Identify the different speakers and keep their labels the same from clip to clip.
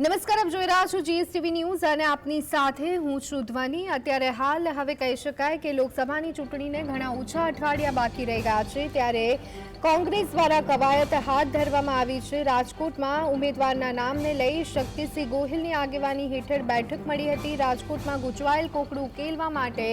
Speaker 1: નમસ્કાર, આપ જોઈ રહ્યા છો જીએસટીવી ન્યૂઝ અને આપની સાથે હું છું ધ્વની। અત્યારે હાલ હવે કહી શકાય કે લોકસભાની ચૂંટણીને ઘણા ઓછા અઠવાડિયા બાકી રહી ગયા છે, ત્યારે કોંગ્રેસ દ્વારા કવાયત હાથ ધરવામાં આવી છે। રાજકોટમાં ઉમેદવારના નામને લઈ શક્તિસિંહ ગોહિલની આગેવાની હેઠળ બેઠક મળી હતી। રાજકોટમાં ગૂંચવાયેલ કોકડું ઉકેલવા માટે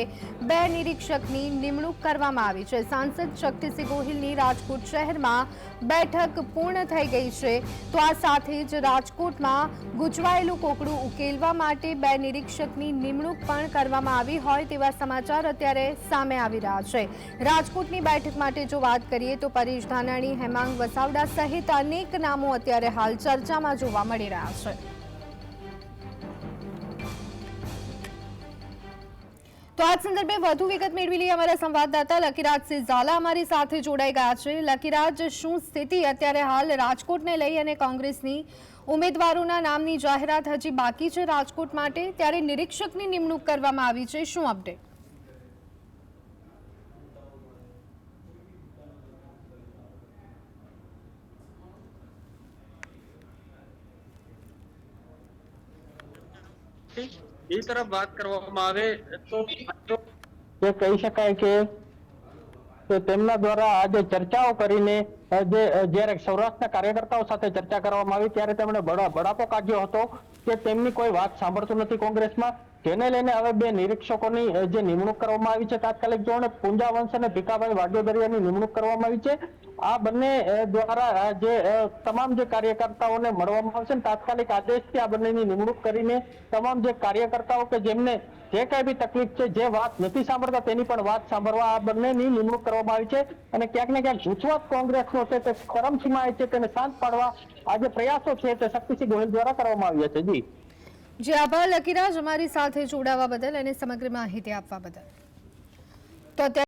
Speaker 1: 2 નિરીક્ષકની નિમણૂક કરવામાં આવી છે। સાંસદ શક્તિસિંહ ગોહિલની રાજકોટ શહેરમાં બેઠક પૂર્ણ થઈ ગઈ છે, તો આ સાથે જ રાજકોટમાં ગૂંચવાયેલું કોકડું ઉકેલવા માટે 2 નિરીક્ષકની નિમણૂક પણ કરવામાં આવી હોય તેવા સમાચાર અત્યારે સામે આવી રહ્યા છે। રાજકોટની બેઠક માટે જો વાત કરીએ તો પરેશ ધાનાણી, હેમાંગ વસાવડા સહિત અનેક નામો અત્યારે હાલ ચર્ચામાં જોવા મળી રહ્યા છે। તો આ સંદર્ભે વધુ વિગત મેળવી લઈએ અમારા સંવાદદાતા લકીરાજસિંહ ઝાલા અમારી સાથે જોડાઈ ગયા છે। લકીરાજ, શું સ્થિતિ અત્યારે હાલ રાજકોટને લઈ અને કોંગ્રેસની ઉમેદવારોના નામની જાહેરાત હજી બાકી છે રાજકોટ માટે, ત્યારે નિરીક્ષકની નિમણૂક કરવામાં આવી છે, શું અપડેટ?
Speaker 2: એ તરફ વાત કરવામાં આવે તો એ કહી શકાય કે તેમના દ્વારા આજે ચર્ચાઓ કરીને જ્યારે સૌરાષ્ટ્રના કાર્યકર્તાઓ સાથે ચર્ચા કરવામાં આવી ત્યારે તેમણે બળાપો કાઢ્યો હતો કે તેમની કોઈ વાત સાંભળતું નથી કોંગ્રેસમાં, જેને લઈને હવે 2 નિરીક્ષકોની જે નિમણૂક કરવામાં આવી છે તાત્કાલિક ધોરણે પૂંજા વંશ અને ભીખાભાઈ વાઘેદરિયાની નિમણૂક કરવામાં આવી છે। આ બંને દ્વારા જે તમામ જે કાર્યકર્તાઓને મળવામાં આવશે ને તાત્કાલિક આદેશથી આ બંનેની નિમણૂક કરીને તમામ જે કાર્યકર્તાઓ કે જેમને જે કઈ બી તકલીફ છે, જે વાત નથી સાંભળતા તેની પણ વાત સાંભળવા આ બંનેની નિમણૂક કરવામાં આવી છે। અને ક્યાંક ને ક્યાંક ગૂંચવત કોંગ્રેસનો છે તે ચરમસીમાએ છે, તેને શાંત પાડવા આ જે પ્રયાસો છે તે શક્તિસિંહ ગોહિલ દ્વારા કરવામાં આવ્યા છે।
Speaker 1: જી આભાર લકીરાજ, અમારી સાથે જોડાવા બદલ અને સમગ્ર માહિતી આપવા બદલ। તો